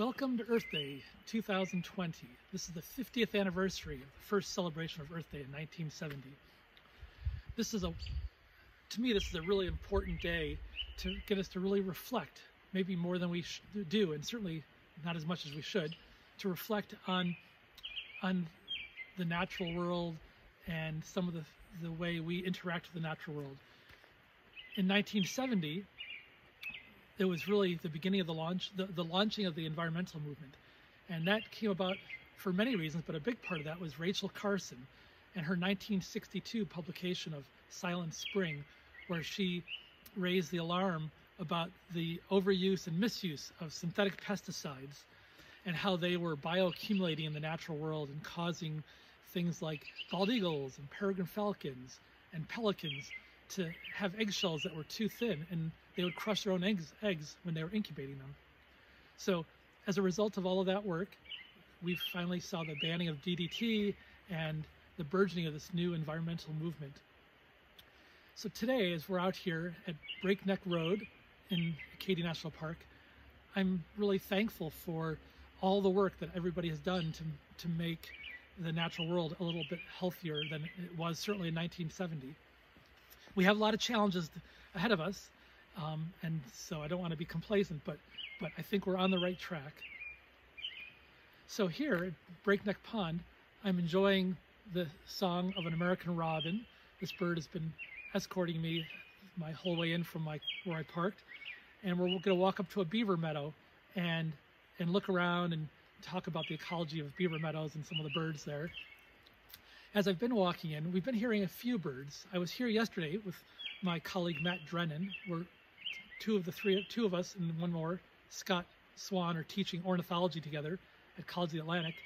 Welcome to Earth Day 2020. This is the 50th anniversary of the first celebration of Earth Day in 1970. To me, this is a really important day to get us to really reflect, maybe more than we do, and certainly not as much as we should, to reflect on the natural world and some of the way we interact with the natural world. In 1970, it was really the beginning of the launching of the environmental movement. And that came about for many reasons, but a big part of that was Rachel Carson and her 1962 publication of Silent Spring, where she raised the alarm about the overuse and misuse of synthetic pesticides and how they were bioaccumulating in the natural world and causing things like bald eagles and peregrine falcons and pelicans to have eggshells that were too thin, and they would crush their own eggs when they were incubating them. So as a result of all of that work, we finally saw the banning of DDT and the burgeoning of this new environmental movement. So today, as we're out here at Breakneck Road in Acadia National Park, I'm really thankful for all the work that everybody has done to make the natural world a little bit healthier than it was certainly in 1970. We have a lot of challenges ahead of us, and so I don't want to be complacent, but I think we're on the right track. So here at Breakneck Pond, I'm enjoying the song of an American robin. This bird has been escorting me my whole way in from where I parked, and we're going to walk up to a beaver meadow and look around and talk about the ecology of beaver meadows and some of the birds there. As I've been walking in, we've been hearing a few birds. I was here yesterday with my colleague Matt Drennan. We're two of us and one more, Scott Swan, are teaching ornithology together at College of the Atlantic.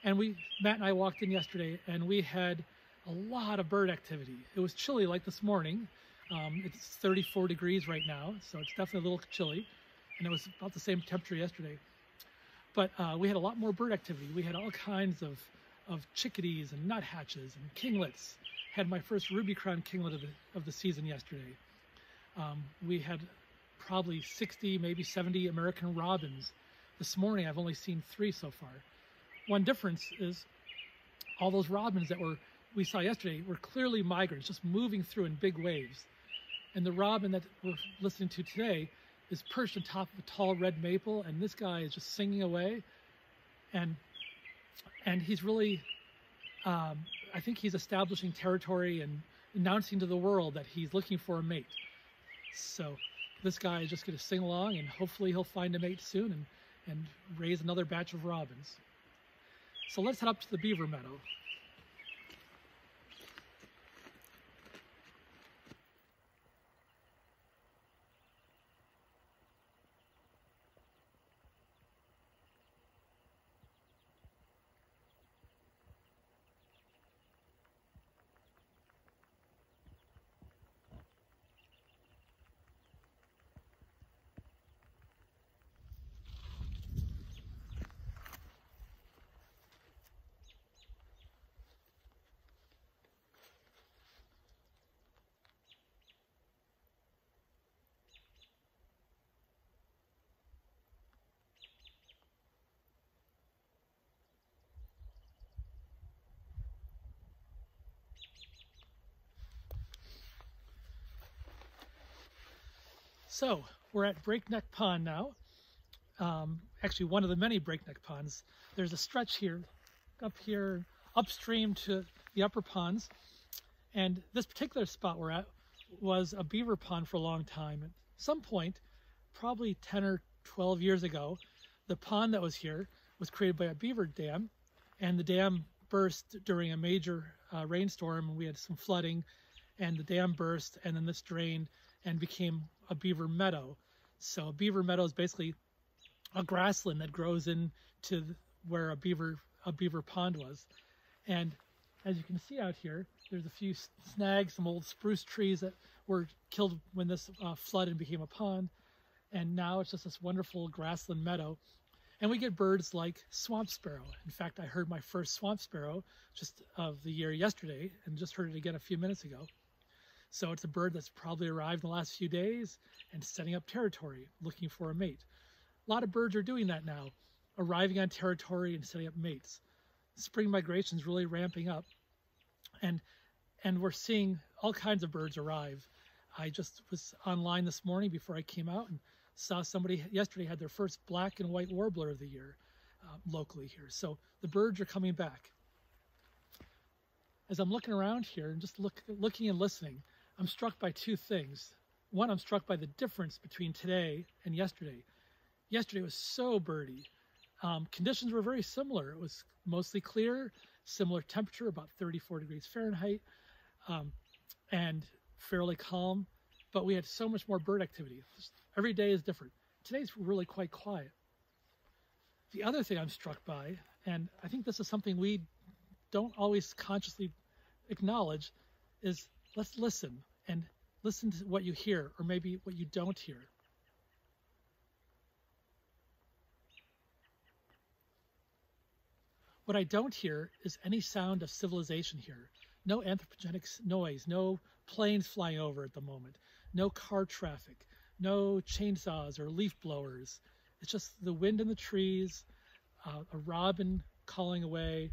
And Matt and I walked in yesterday and we had a lot of bird activity. It was chilly like this morning. It's 34 degrees right now, so it's definitely a little chilly. And it was about the same temperature yesterday. But we had a lot more bird activity. We had all kinds of chickadees and nuthatches and kinglets. Had my first ruby crown kinglet of the season yesterday. We had probably 60, maybe 70 American robins. This morning I've only seen 3 so far. One difference is all those robins that we saw yesterday were clearly migrants, just moving through in big waves. And the robin that we're listening to today is perched on top of a tall red maple, and this guy is just singing away. And he's really, I think he's establishing territory and announcing to the world that he's looking for a mate. So this guy is just going to sing along, and hopefully he'll find a mate soon and raise another batch of robins. So let's head up to the beaver meadow. So we're at Breakneck Pond now. Actually, one of the many Breakneck ponds. There's a stretch here, up here, upstream to the upper ponds. And this particular spot we're at was a beaver pond for a long time. At some point, probably 10 or 12 years ago, the pond that was here was created by a beaver dam, and the dam burst during a major rainstorm. We had some flooding, and the dam burst, and then this drained and became a beaver meadow. So a beaver meadow is basically a grassland that grows into where a beaver pond was. And as you can see out here, there's a few snags, some old spruce trees that were killed when this flooded and became a pond. And now it's just this wonderful grassland meadow. And we get birds like swamp sparrow. In fact, I heard my first swamp sparrow just of the year yesterday, and just heard it again a few minutes ago. So it's a bird that's probably arrived in the last few days and setting up territory, looking for a mate. A lot of birds are doing that now, arriving on territory and setting up mates. Spring migration is really ramping up, and we're seeing all kinds of birds arrive. I just was online this morning before I came out and saw somebody yesterday had their first black and white warbler of the year locally here. So the birds are coming back. As I'm looking around here and just looking and listening, I'm struck by two things. One, I'm struck by the difference between today and yesterday. Yesterday was so birdy. Conditions were very similar. It was mostly clear, similar temperature, about 34 degrees Fahrenheit, and fairly calm, but we had so much more bird activity. Every day is different. Today's really quite quiet. The other thing I'm struck by, and I think this is something we don't always consciously acknowledge, is let's listen, and listen to what you hear, or maybe what you don't hear. What I don't hear is any sound of civilization here. No anthropogenic noise, no planes flying over at the moment, no car traffic, no chainsaws or leaf blowers. It's just the wind in the trees, a robin calling away.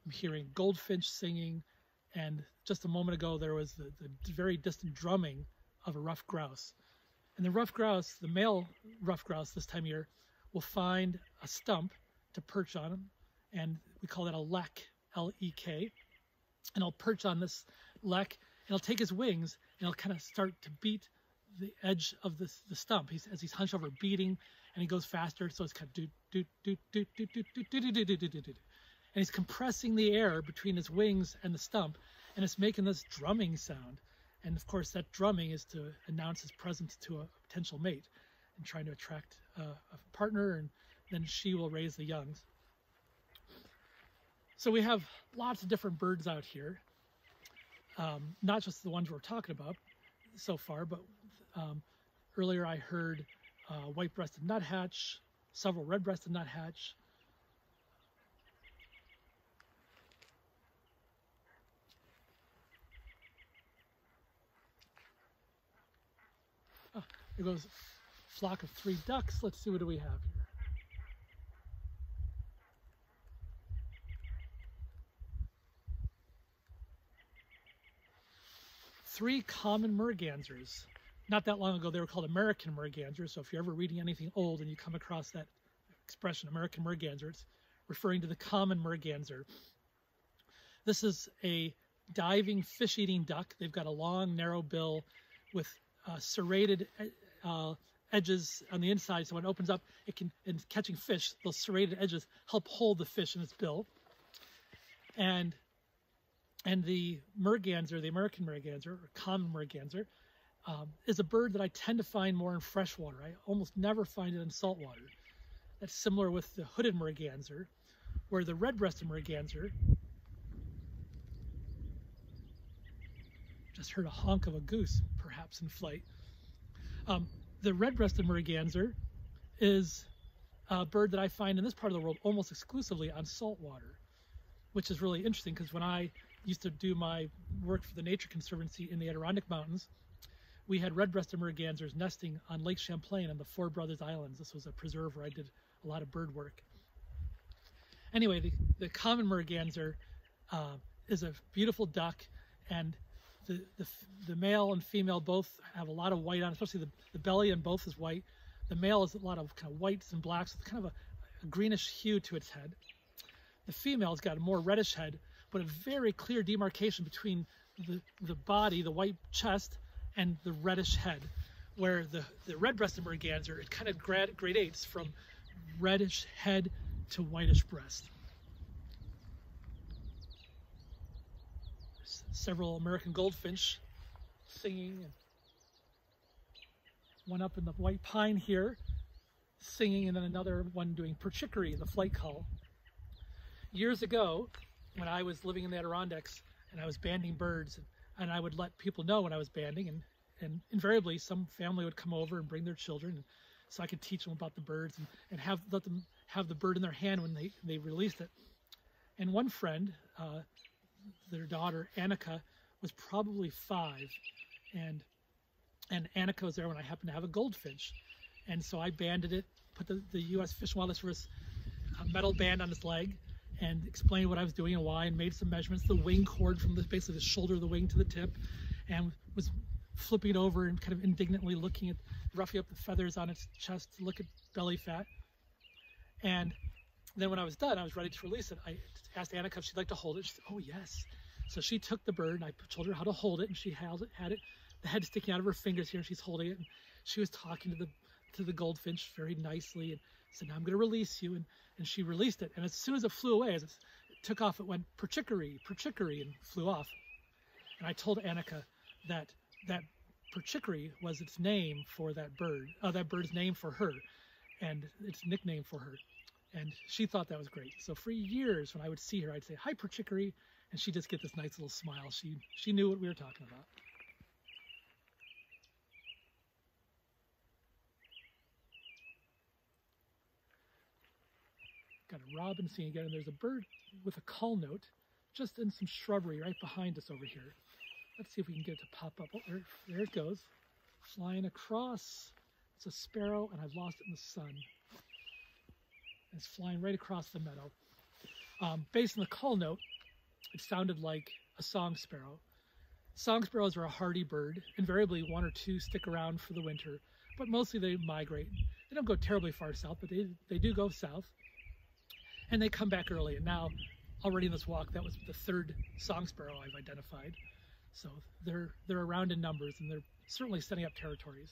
I'm hearing goldfinch singing, and just a moment ago there was the very distant drumming of a ruffed grouse. And the ruffed grouse, the male ruffed grouse this time of year, will find a stump to perch on, and we call that a lek, L-E-K. And he'll perch on this lek, and he'll take his wings, and he'll kind of start to beat the edge of the stump. As he's hunched over, beating, and he goes faster, so it's kind of doot, doot, doot, doot, doot, doot, doot, doot, doot, doot, doot, doot. And he's compressing the air between his wings and the stump, and it's making this drumming sound. And of course, that drumming is to announce his presence to a potential mate and trying to attract a partner, and then she will raise the young. So we have lots of different birds out here, not just the ones we're talking about so far, but earlier I heard white-breasted nuthatch, several red-breasted nuthatch. There goes a flock of 3 ducks. Let's see, what do we have here? Three common mergansers. Not that long ago, they were called American mergansers. So if you're ever reading anything old and you come across that expression, American merganser, it's referring to the common merganser. This is a diving, fish-eating duck. They've got a long, narrow bill with serrated edges on the inside. So when it opens up, it can, in catching fish, those serrated edges help hold the fish in its bill. And the merganser, the American merganser, or common merganser, is a bird that I tend to find more in freshwater. I almost never find it in saltwater. That's similar with the hooded merganser, where the red-breasted merganser, just heard a honk of a goose, perhaps in flight. The red-breasted merganser is a bird that I find in this part of the world almost exclusively on saltwater, which is really interesting because when I used to do my work for the Nature Conservancy in the Adirondack Mountains, we had red-breasted mergansers nesting on Lake Champlain on the Four Brothers Islands. This was a preserve where I did a lot of bird work. Anyway, the common merganser is a beautiful duck, and the male and female both have a lot of white on, especially the belly and both is white. The male has a lot of kind of whites and blacks with kind of a greenish hue to its head. The female's got a more reddish head, but a very clear demarcation between the body, the white chest, and the reddish head, where the red-breasted merganser, it kind of gradates from reddish head to whitish breast. Several American goldfinch singing, and one up in the white pine here singing, and then another one doing perchicory, the flight call. Years ago, when I was living in the Adirondacks and I was banding birds, and I would let people know when I was banding, and invariably some family would come over and bring their children, so I could teach them about the birds and let them have the bird in their hand when they released it. And one friend, their daughter Annika, was probably 5, and and Annika was there when I happened to have a goldfinch. And so I banded it, put the U.S. Fish and Wildlife Service metal band on its leg, and explained what I was doing and why, and made some measurements, the wing cord from basically the shoulder of the wing to the tip, and was flipping it over and kind of indignantly looking at, roughing up the feathers on its chest to look at belly fat. And then when I was done, I was ready to release it. I asked Annika if she'd like to hold it. She said, oh yes. So she took the bird, and I told her how to hold it, and she held it, had it, the head sticking out of her fingers here, and she's holding it, and she was talking to the goldfinch very nicely, and said, now I'm going to release you, and she released it, and as soon as it flew away, as it took off, it went perchicory, perchicory, and flew off. And I told Annika that perchicory was its name for that bird, that bird's name for her, and its nickname for her. And she thought that was great. So for years, when I would see her, I'd say, hi, perchicory, and she'd just get this nice little smile. She knew what we were talking about. Got a robin singing again, and there's a bird with a call note just in some shrubbery right behind us over here. Let's see if we can get it to pop up. Oh, there it goes. Flying across. It's a sparrow, and I've lost it in the sun. It's flying right across the meadow. Based on the call note, it sounded like a song sparrow. Song sparrows are a hardy bird. Invariably, one or two stick around for the winter, but mostly they migrate. They don't go terribly far south, but they do go south. And they come back early. And now, already in this walk, that was the third song sparrow I've identified. So they're around in numbers, and they're certainly setting up territories.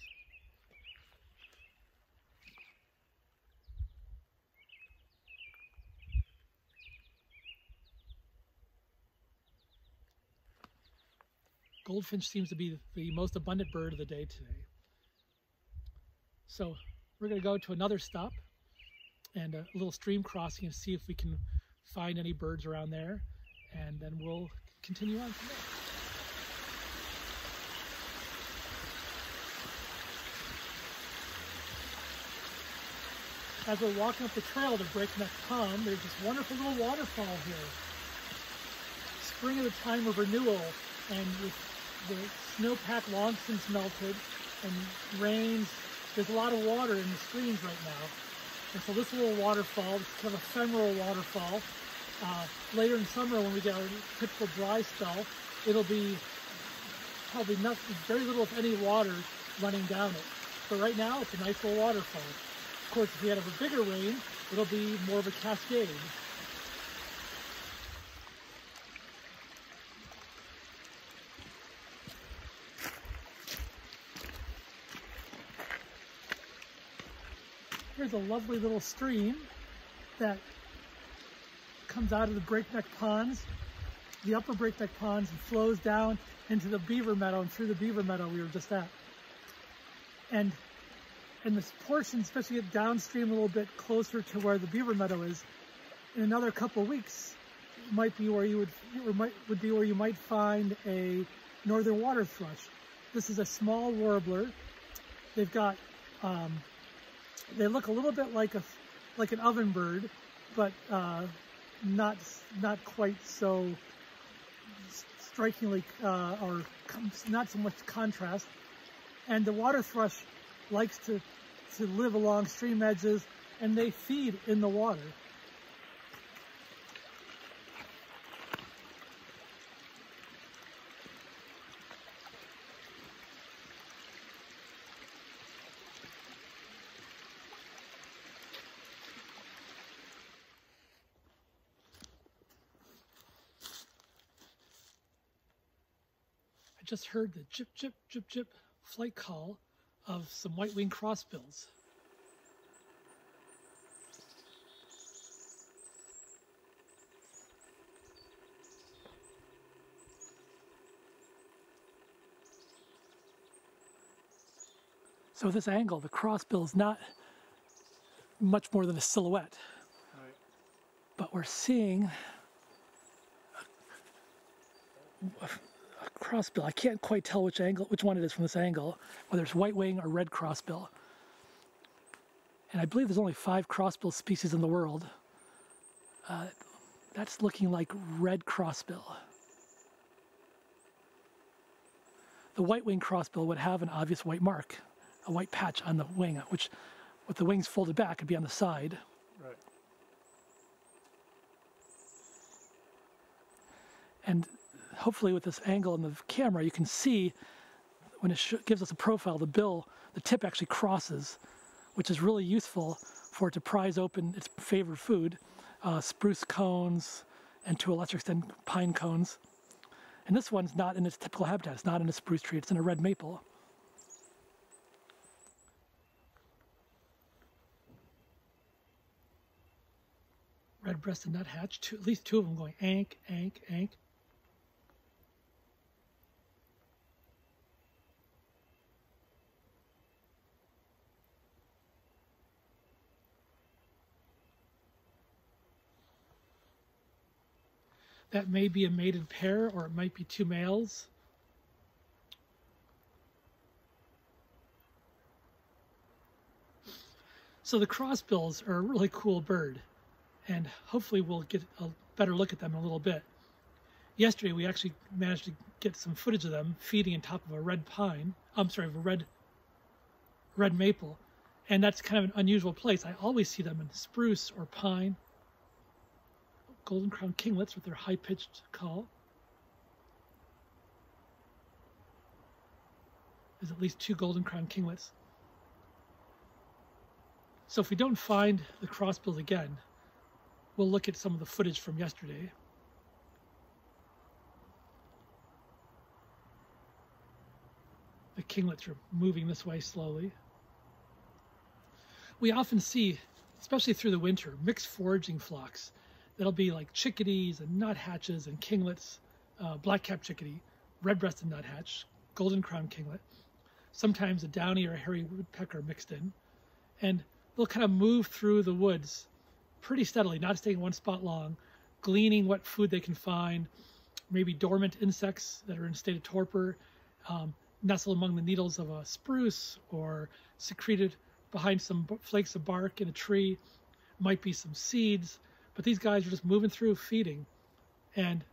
Goldfinch seems to be the most abundant bird of the day today. So we're going to go to another stop and a little stream crossing and see if we can find any birds around there, and then we'll continue on from there. As we're walking up the trail to Breakneck Pond, there's this wonderful little waterfall here. Spring is a time of renewal, and with the snowpack long since melted and rains, there's a lot of water in the streams right now. And so this little waterfall, this kind of ephemeral waterfall, later in summer when we get our typical dry spell, it'll be probably very little if any water running down it. But right now it's a nice little waterfall. Of course, if we had a bigger rain, it'll be more of a cascade. Here's a lovely little stream that comes out of the Breakneck Ponds, the upper Breakneck Ponds, and flows down into the beaver meadow and through the beaver meadow we were just at. And this portion, especially get downstream a little bit closer to where the beaver meadow is, in another couple of weeks, might be where you might find a northern water thrush. This is a small warbler. They've got they look a little bit like an oven bird, but not quite so strikingly or not so much contrast. And the water thrush likes to live along stream edges, and they feed in the water. I just heard the jip, jip, jip, jip flight call of some white-winged crossbills. So this angle, the crossbill is not much more than a silhouette. Right. But we're seeing a crossbill. I can't quite tell which one it is from this angle, whether it's white wing or red crossbill. And I believe there's only 5 crossbill species in the world. That's looking like red crossbill. The white-winged crossbill would have an obvious white mark, a white patch on the wing, which with the wings folded back would be on the side. Right. And hopefully with this angle in the camera, you can see when it gives us a profile, the tip actually crosses, which is really useful for it to prise open its favorite food, spruce cones, and to a lesser extent, pine cones. And this one's not in its typical habitat. It's not in a spruce tree. It's in a red maple. Red-breasted nuthatch, at least two of them going ank, ank, ank. That may be a mated pair, or it might be two males. So the crossbills are a really cool bird, and hopefully we'll get a better look at them in a little bit. Yesterday we actually managed to get some footage of them feeding on top of a red pine, of a red maple, and that's kind of an unusual place. I always see them in spruce or pine. Golden crowned kinglets with their high-pitched call. There's at least two golden crowned kinglets. So if we don't find the crossbills again, we'll look at some of the footage from yesterday. The kinglets are moving this way slowly. We often see, especially through the winter, mixed foraging flocks. That'll be like chickadees and nuthatches and kinglets, black-capped chickadee, red-breasted nuthatch, golden crowned kinglet, sometimes a downy or a hairy woodpecker mixed in. And they'll kind of move through the woods pretty steadily, not staying in one spot long, gleaning what food they can find, maybe dormant insects that are in a state of torpor, nestle among the needles of a spruce, or secreted behind some flakes of bark in a tree, might be some seeds. But these guys are just moving through feeding. And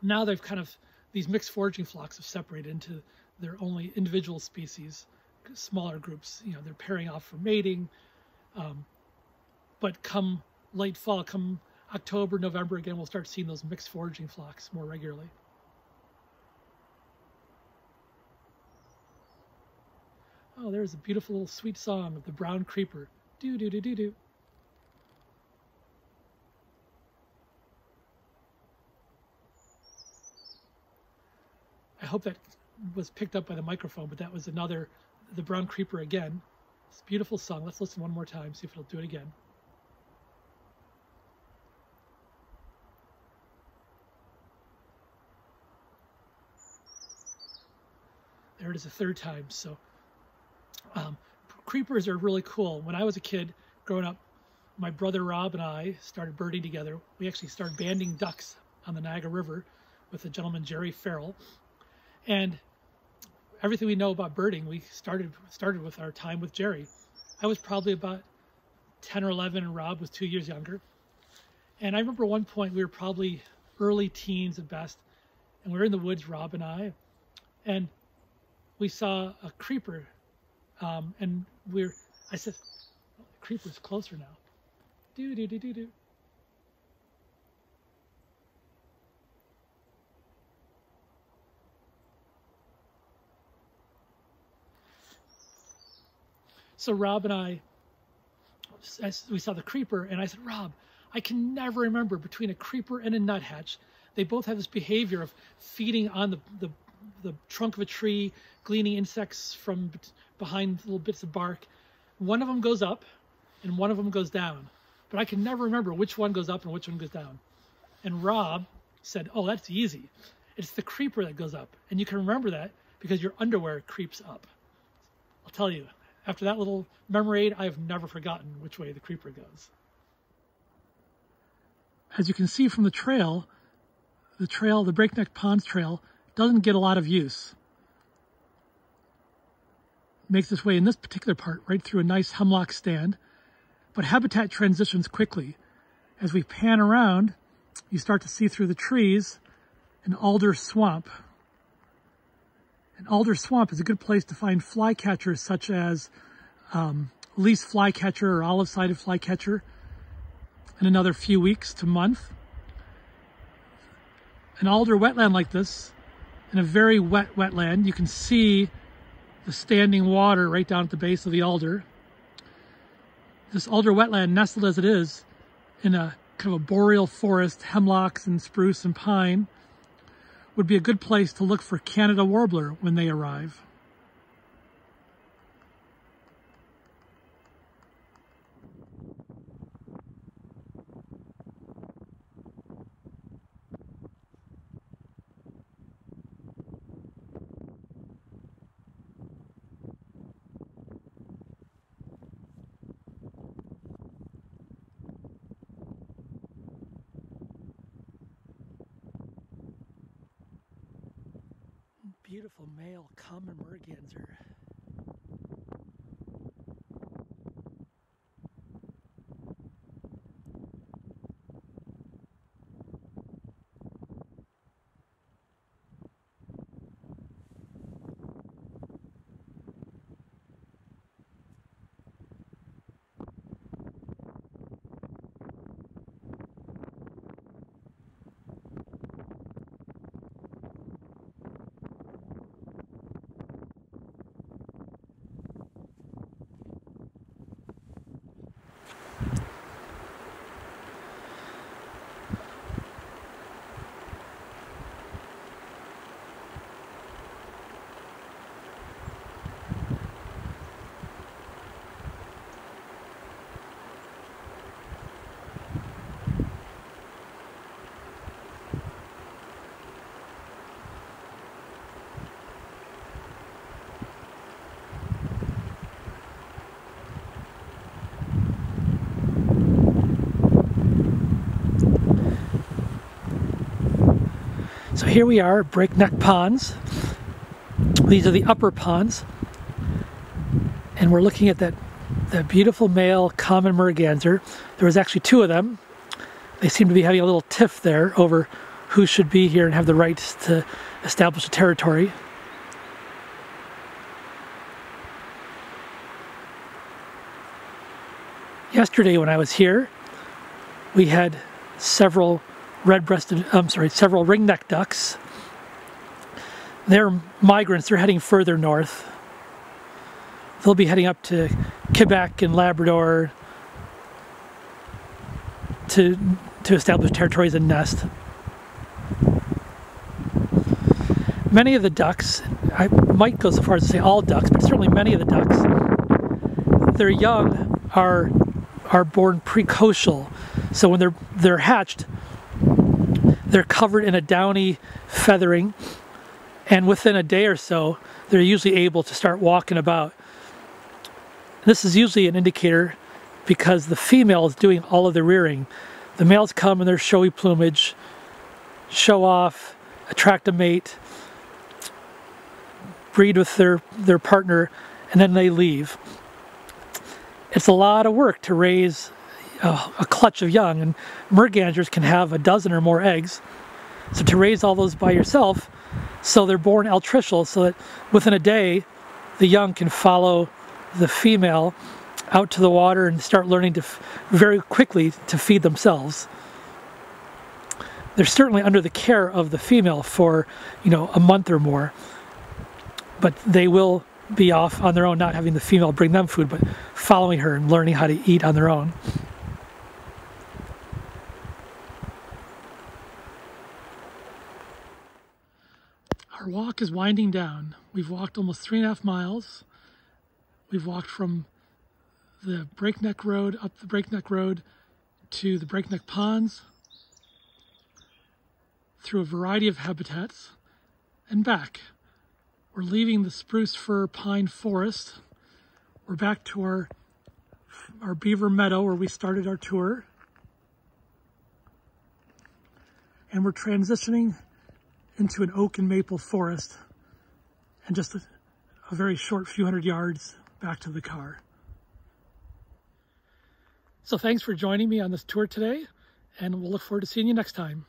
now they've these mixed foraging flocks have separated into their only individual species, smaller groups. They're pairing off for mating. But come late fall, come October, November, again, we'll start seeing those mixed foraging flocks more regularly. Oh, there's a beautiful little sweet song of the brown creeper. Do-do-do-do-do. I hope that was picked up by the microphone, but that was the brown creeper again. It's a beautiful song. Let's listen one more time, see if it'll do it again. There it is a third time. So creepers are really cool. When I was a kid growing up, my brother Rob and I started birding together. We actually started banding ducks on the Niagara River with the gentleman Jerry Farrell. And everything we know about birding, we started with our time with Jerry. I was probably about 10 or 11, and Rob was 2 years younger. And I remember one point we were probably early teens at best, and we were in the woods, Rob and I, and we saw a creeper, and I said, oh, the creeper's closer now. Do-do-do-do-do. So Rob and I, we saw the creeper, and I said, Rob, I can never remember between a creeper and a nuthatch. They both have this behavior of feeding on the trunk of a tree, gleaning insects from behind little bits of bark. One of them goes up, and one of them goes down. But I can never remember which one goes up and which one goes down. And Rob said, oh, that's easy. It's the creeper that goes up. And you can remember that because your underwear creeps up. I'll tell you. After that little memory aid, I have never forgotten which way the creeper goes. As you can see from the trail, the Breakneck Ponds Trail, doesn't get a lot of use. It makes its way in this particular part right through a nice hemlock stand, but habitat transitions quickly. As we pan around, you start to see through the trees an alder swamp. An alder swamp is a good place to find flycatchers such as least flycatcher or olive-sided flycatcher in another few weeks to month. An alder wetland like this, in a very wet wetland, you can see the standing water right down at the base of the alder. This alder wetland, nestled as it is in a kind of a boreal forest, hemlocks and spruce and pine, would be a good place to look for Canada warbler when they arrive. Beautiful male common merganser. So here we are at Breakneck Ponds. These are the upper ponds. And we're looking at that beautiful male common merganser. There was actually two of them. They seem to be having a little tiff there over who should be here and have the rights to establish a territory. Yesterday when I was here, we had several several ringneck ducks. They're migrants, they're heading further north. They'll be heading up to Quebec and Labrador to establish territories and nest. Many of the ducks, I might go so far as to say all ducks, but certainly many of the ducks, their young are born precocial. So when they're hatched, they're covered in a downy feathering, and within a day or so, they're usually able to start walking about. This is usually an indicator because the female is doing all of the rearing. The males come in their showy plumage, show off, attract a mate, breed with their partner, and then they leave. It's a lot of work to raise a clutch of young, and mergansers can have a dozen or more eggs. So to raise all those by yourself, so they're born altricial, so that within a day the young can follow the female out to the water and start learning to very quickly to feed themselves. They're certainly under the care of the female for, a month or more, but they will be off on their own, not having the female bring them food, but following her and learning how to eat on their own. Our walk is winding down. We've walked almost 3.5 miles. We've walked from the Breakneck Road, up the Breakneck Road to the Breakneck Ponds, through a variety of habitats, and back. We're leaving the spruce fir pine forest. We're back to our beaver meadow where we started our tour. And we're transitioning into an oak and maple forest, and just a very short few hundred yards back to the car. So thanks for joining me on this tour today, and we'll look forward to seeing you next time.